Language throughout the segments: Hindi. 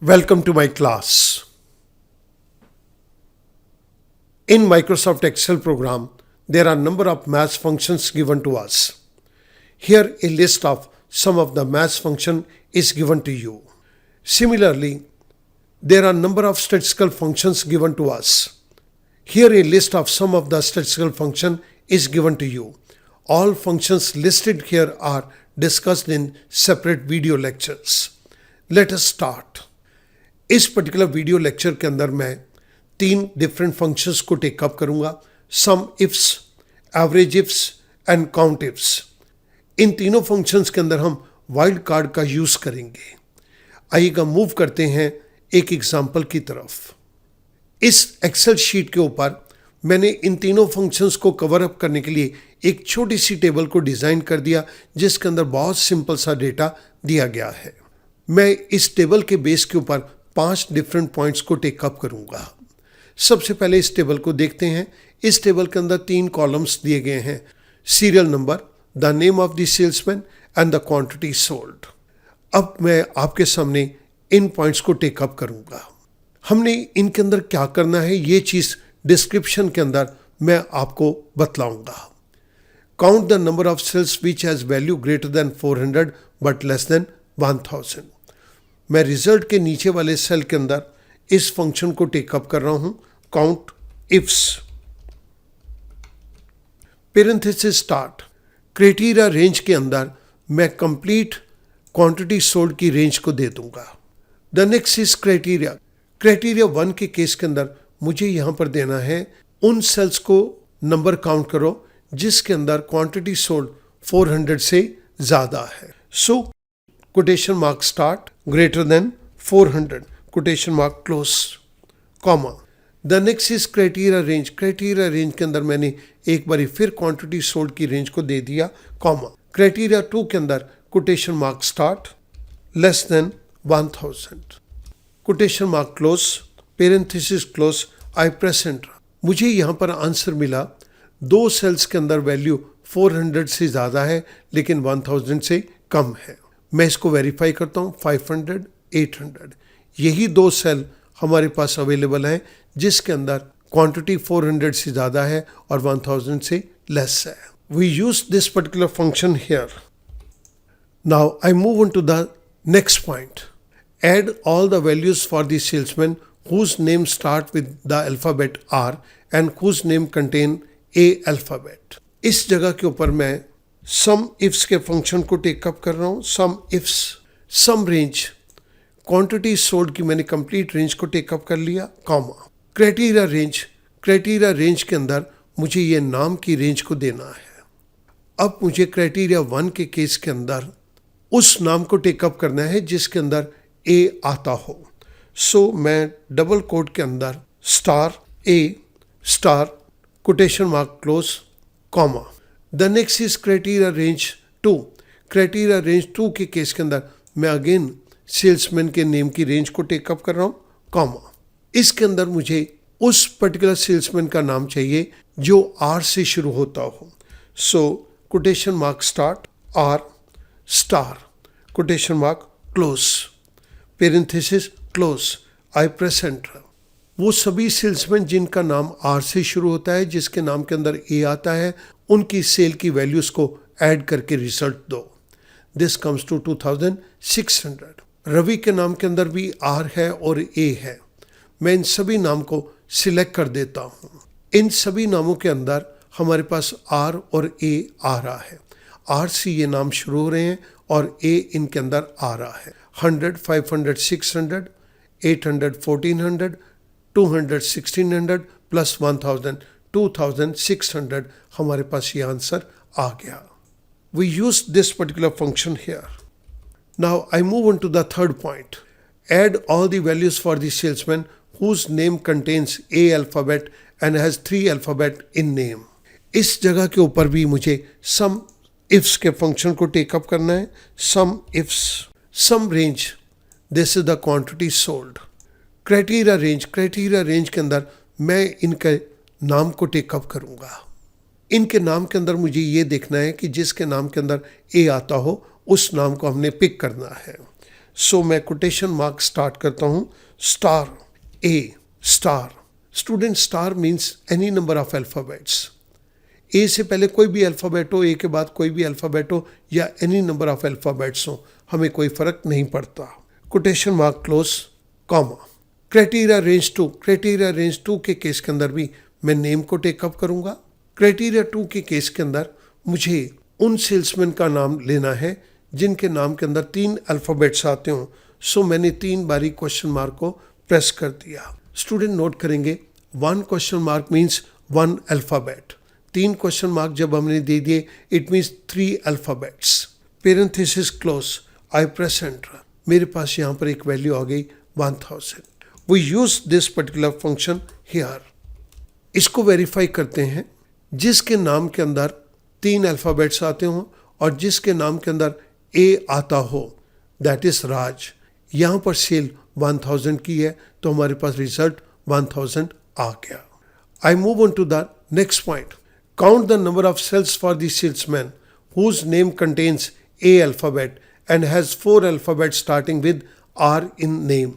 Welcome to my class. In Microsoft Excel program, there are number of math functions given to us. Here a list of some of the math function is given to you. Similarly, there are number of statistical functions given to us. Here a list of some of the statistical function is given to you. All functions listed here are discussed in separate video lectures. Let us start. इस पर्टिकुलर वीडियो लेक्चर के अंदर मैं 3 डिफरेंट फंक्शंस को टेकअप करूंगा, sum ifs, average ifs and count ifs. इन तीनों फंक्शंस के अंदर हम वाइल्ड कार्ड का यूज करेंगे। आइएगा मूव करते हैं एक एग्जांपल की तरफ। इस एक्सेल शीट के ऊपर मैंने इन तीनों फंक्शंस को कवर अप करने के लिए एक छोटी सी टेबल को डिजाइन कर दिया, जिसके अंदर बहुत सिंपल सा डेटा दिया गया है। मैं इस टेबल के बेस के ऊपर 5 डिफरेंट पॉइंट्स को टेकअप करूंगा। सबसे पहले इस टेबल को देखते हैं। इस टेबल के अंदर 3 कॉलम्स दिए गए हैं, serial number, the name of the salesman and the quantity sold. अब मैं आपके सामने इन पॉइंट्स को टेकअप करूंगा। हमने इनके अंदर क्या करना है, ये चीज डिस्क्रिप्शन के अंदर मैं आपको बतलाऊंगा। Count the number of cells which has value greater than 400 but less than 1000। मैं रिजल्ट के नीचे वाले सेल के अंदर इस फंक्शन को टेकअप कर रहा हूं, count ifs, parenthesis start. Criteria range के अंदर मैं कंप्लीट क्वांटिटी सोल्ड की रेंज को दे दूंगा। The next is criteria. Criteria 1 के केस के अंदर मुझे यहां पर देना है उन सेल्स को नंबर काउंट करो जिसके अंदर क्वांटिटी सोल्ड 400 से ज्यादा है। सो quotation mark start, greater than 400, quotation mark close, comma. The next is criteria range. criteria range के अंदर मैंने एक बारी फिर quantity sold की रेंज को दे दिया, comma. criteria 2 के अंदर quotation mark start, less than 1000, quotation mark close, parenthesis close, I press enter. मुझे यहाँ पर आंसर मिला 2 सेल्स के अंदर वैल्यू 400 से ज़्यादा है लेकिन 1000 से कम है। मैं इसको वेरीफाई करता हूँ, 500, 800, यही 2 सेल हमारे पास अवेलेबल हैं जिसके अंदर क्वांटिटी 400 से ज़्यादा है और 1000 से लेस है। We use this particular function here. Now I move on to the next point. Add all the values for the salesman whose name start with the alphabet R and whose name contain a alphabet. इस जगह के ऊपर मैं सम इफ्स के फंक्शन को टेकअप कर रहा हूँ। Sum ifs, sum range, quantity sold की मैंने कंप्लीट रेंज को टेकअप कर लिया, comma. Criteria range, criteria range के अंदर मुझे ये नाम की रेंज को देना है। अब मुझे क्राइटेरिया 1 के केस के अंदर उस नाम को टेकअप करना है जिसके अंदर ए आता हो। सो मैं डबल कोट के अंदर star A star quotation mark close, comma. The next is criteria range 2। Criteria range 2 के केस के अंदर मैं अगेन सेल्समैन के नेम की रेंज को टेकअप कर रहा हूँ, कॉमा। इसके अंदर मुझे उस पर्टिकुलर सेल्समैन का नाम चाहिए जो आर से शुरू होता हो। So quotation mark start, R star, quotation mark close, parenthesis close, I press enter. वो सभी सेल्समैन जिनका नाम आर से शुरू होता है, जिसके नाम के अंदर ए आता है, उनकी सेल की वैल्यूज को ऐड करके रिजल्ट दो। This comes to 2600। रवि के नाम के अंदर भी आर है और ए है। मैं इन सभी नाम को सिलेक्ट कर देता हूँ। इन सभी नामों के अंदर हमारे पास आर और ए आ रहा है। आर से ये नाम शुरू हो रहे हैं और ए इनके अंदर आ रहा है। 100, 500, 600, 800, 1400, 200, 1600 प्लस 1000, 2600 हमारे पास ये आंसर आ गया। We use this particular function here. Now I move on to the third point. Add all the values for the salesman whose name contains A alphabet and has 3 alphabet in name. इस जगह के ऊपर भी मुझे sum ifs के फंक्शन को टेकअप करना है। Sum ifs, sum range, this is the quantity sold. Criteria range, criteria range के अंदर मैं इनके नाम को टेकअप करूंगा। इनके नाम के अंदर मुझे ये देखना है कि जिसके नाम के अंदर ए आता हो उस नाम को हमने पिक करना है। सो मैं कोटेशन मार्क स्टार्ट करता हूँ. Star, A, star. Student, star means any number of alphabets. A से पहले कोई भी अल्फ़ाबेट हो, ए के बाद कोई भी अल्फ़ाबेट हो, या एनी नंबर ऑफ अल्फ़ाबेट्स हो, हमें कोई फ़र्क नहीं पड़ता. Quotation mark close, comma. Criteria range 2. Criteria range 2 के केस के अंदर भी मैं नेम को टेकअप करूंगा. क्राइटेरिया 2 के केस के अंदर मुझे उन सेल्समैन का नाम लेना है जिनके नाम के अंदर 3 अल्फ़ाबेट्स आते हों. सो मैंने 3 बारी क्वेश्चन मार्क को प्रेस कर दिया. स्टूडेंट नोट करेंगे, 1 question mark means 1 alphabet. 3 question mark जब हमने दे दिए, it means 3 alphabets. Parenthesis close, I press enter. मेरे पास यहाँ पर एक वैल्यू आ गई 1000. We use this particular function here. इसको वेरीफाई करते हैं. जिसके नाम के अंदर 3 अल्फ़ाबेट्स आते हों और जिसके नाम के अंदर ए आता हो, दैट इज राज. यहाँ पर सेल 1000 की है, तो हमारे पास रिजल्ट 1000 आ गया. I move on to the next point. Count the number of cells for the salesman whose name contains a alphabet and has 4 alphabets starting with R in name.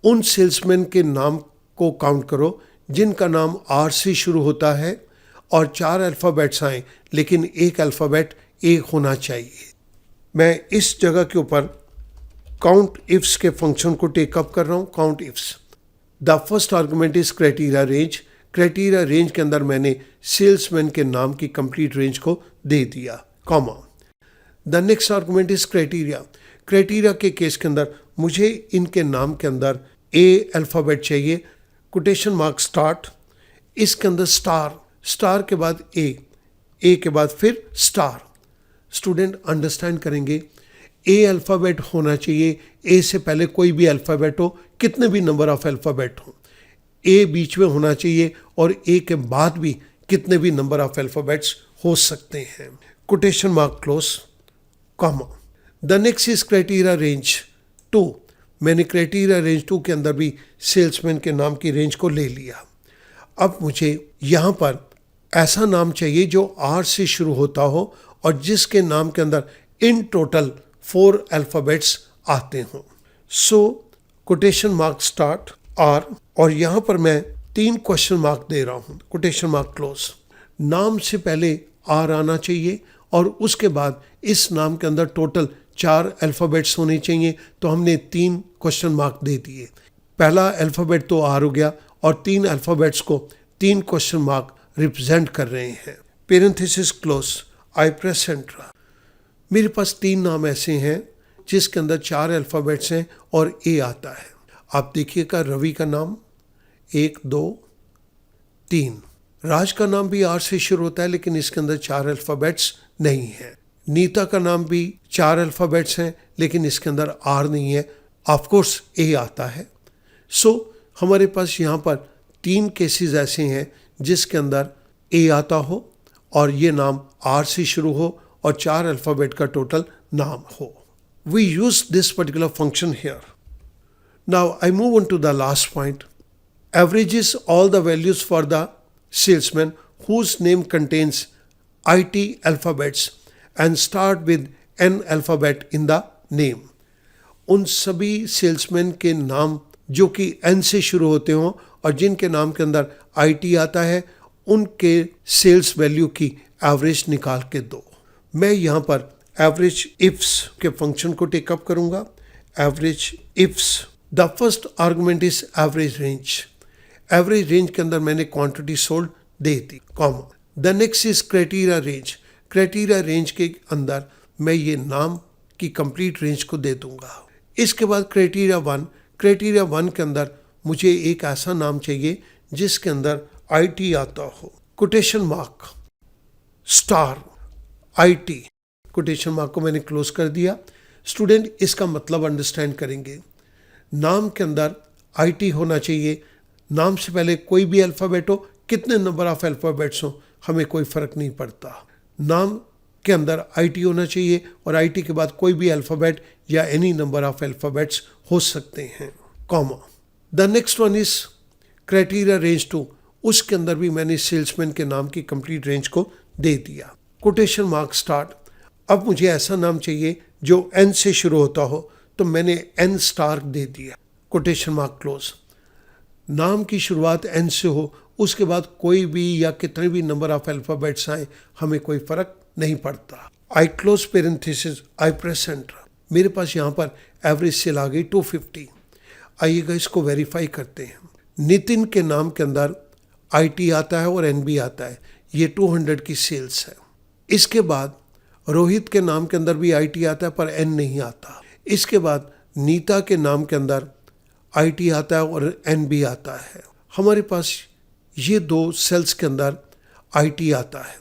उन सेल्समैन के नाम को काउंट करो जिनका नाम R से शुरू होता है और 4 अल्फ़ाबेट्स आए, लेकिन एक अल्फ़ाबेट ए होना चाहिए. मैं इस जगह के ऊपर काउंट इफ्स के फंक्शन को टेकअप कर रहा हूँ. Count ifs. The first argument is criteria range. Criteria range के अंदर मैंने सेल्समैन के नाम की कंप्लीट रेंज को दे दिया, comma. The next argument is criteria. Criteria के केस के अंदर मुझे इनके नाम के अंदर ए अल्फ़ाबेट चाहिए. Quotation mark start. इसके अंदर स्टार, स्टार के बाद ए के बाद फिर स्टार. स्टूडेंट अंडरस्टैंड करेंगे, ए अल्फ़ाबेट होना चाहिए. ए से पहले कोई भी अल्फ़ाबेट हो, कितने भी नंबर ऑफ अल्फ़ाबेट हो, ए बीच में होना चाहिए और ए के बाद भी कितने भी नंबर ऑफ अल्फ़ाबेट्स हो सकते हैं. Quotation mark close, comma. The next is criteria range 2. मैंने क्राइटेरिया रेंज 2 के अंदर भी सेल्समैन के नाम की रेंज को ले लिया. अब मुझे यहाँ पर ऐसा नाम चाहिए जो आर से शुरू होता हो और जिसके नाम के अंदर इन टोटल 4 अल्फ़ाबेट्स आते हों. सो कोटेशन मार्क स्टार्ट आर, और यहाँ पर मैं 3 क्वेश्चन मार्क दे रहा हूँ. Quotation mark close. नाम से पहले आर आना चाहिए और उसके बाद इस नाम के अंदर टोटल 4 अल्फ़ाबेट्स होने चाहिए, तो हमने 3 क्वेश्चन मार्क दे दिए. पहला अल्फ़ाबेट तो आर हो गया और 3 अल्फ़ाबेट्स को 3 क्वेश्चन मार्क रिप्रेजेंट कर रहे हैं. Parenthesis close, I press enter. मेरे पास 3 नाम ऐसे हैं जिसके अंदर 4 अल्फ़ाबेट्स हैं और ए आता है. आप देखिएगा, रवि का नाम 1 2 3. राज का नाम भी आर से शुरू होता है, लेकिन इसके अंदर 4 अल्फ़ाबेट्स नहीं है. नीता का नाम भी 4 अल्फ़ाबेट्स हैं, लेकिन इसके अंदर आर नहीं है. ऑफकोर्स ए आता है. सो हमारे पास यहाँ पर 3 केसेस ऐसे हैं जिसके अंदर ए आता हो और ये नाम आर से शुरू हो और 4 अल्फ़ाबेट का टोटल नाम हो. We use this particular function here. Now I move on to the last point. Averages all the values for the salesman whose name contains IT alphabets and start with N alphabet in the name. उन सभी सेल्समैन के नाम जो कि N से शुरू होते हों और जिनके नाम के अंदर IT आता है, उनके सेल्स वैल्यू की एवरेज निकाल के दो. मैं यहाँ पर एवरेज इफ्स के फंक्शन को टेकअप करूँगा. Average ifs. The first argument is average range. Average range के अंदर मैंने quantity sold they the, comma. The next is criteria range. Criteria range के अंदर मैं ये नाम की कंप्लीट रेंज को दे दूंगा. इसके बाद क्राइटेरिया 1. क्राइटेरिया 1 के अंदर मुझे एक ऐसा नाम चाहिए जिसके अंदर IT आता हो. Quotation mark star IT. Quotation mark को मैंने क्लोज कर दिया. स्टूडेंट, इसका मतलब अंडरस्टैंड करेंगे. नाम के अंदर IT होना चाहिए. नाम से पहले कोई भी अल्फ़ाबेट हो, कितने नंबर ऑफ अल्फ़ाबेट्स हो, हमें कोई फ़र्क नहीं पड़ता. नाम के अंदर IT होना चाहिए और IT के बाद कोई भी अल्फ़ाबेट या एनी नंबर ऑफ अल्फ़ाबेट्स हो सकते हैं, comma. The next one is criteria range 2. उसके अंदर भी मैंने सेल्समैन के नाम की कंप्लीट रेंज को दे दिया. Quotation mark start. अब मुझे ऐसा नाम चाहिए जो N से शुरू होता हो, तो मैंने एन स्टार दे दिया, कोटेशन मार्क क्लोज। नाम की शुरुआत एन से हो, उसके बाद कोई भी या कितने भी नंबर ऑफ अल्फ़ाबेट्स आए, हमें कोई फर्क नहीं पड़ता। आई क्लोज पेरेंथेसिस, आई प्रेस एंटर। मेरे पास यहाँ पर एवरेज सेल आ गई 250। आइएगा इसको वेरीफाई करते हैं। नितिन के नाम के अंदर IT आता है और NB आता है, ये 200 की सेल्स है। इसके बाद रोहित के नाम के अंदर भी IT आता है पर N नहीं आता। इसके बाद नीता के नाम के अंदर IT आता है और NB आता है। हमारे पास ये 2 सेल्स के अंदर IT आता है।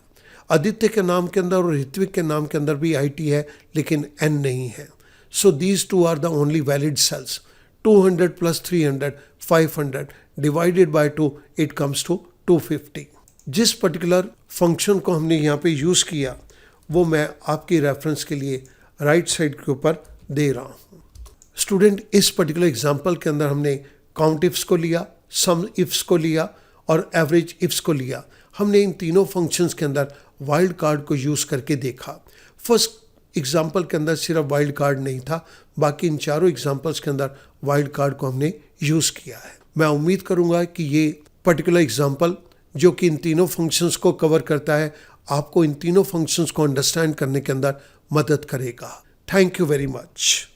आदित्य के नाम के अंदर और ऋत्विक के नाम के अंदर भी IT है लेकिन N नहीं है। So these 2 are the only valid cells. 200 plus 300, 500 divided by 2, it comes to 250। जिस पर्टिकुलर फंक्शन को हमने यहाँ पे यूज़ किया वो मैं आपकी रेफरेंस के लिए राइट साइड के ऊपर दे रहा हूँ। स्टूडेंट, इस पर्टिकुलर एग्जांपल के अंदर हमने काउंट इफ्स को लिया, सम इफ्स को लिया और एवरेज इफ्स को लिया। हमने इन तीनों फंक्शंस के अंदर वाइल्ड कार्ड को यूज़ करके देखा। फर्स्ट एग्जाम्पल के अंदर सिर्फ वाइल्ड कार्ड नहीं था, बाकी इन चारों एग्जाम्पल्स के अंदर वाइल्ड कार्ड को हमने यूज़ किया है। मैं उम्मीद करूंगा कि ये पर्टिकुलर एग्जाम्पल जो कि इन तीनों फंक्शंस को कवर करता है, आपको इन तीनों फंक्शंस को अंडरस्टैंड करने के अंदर मदद करेगा। Thank you very much.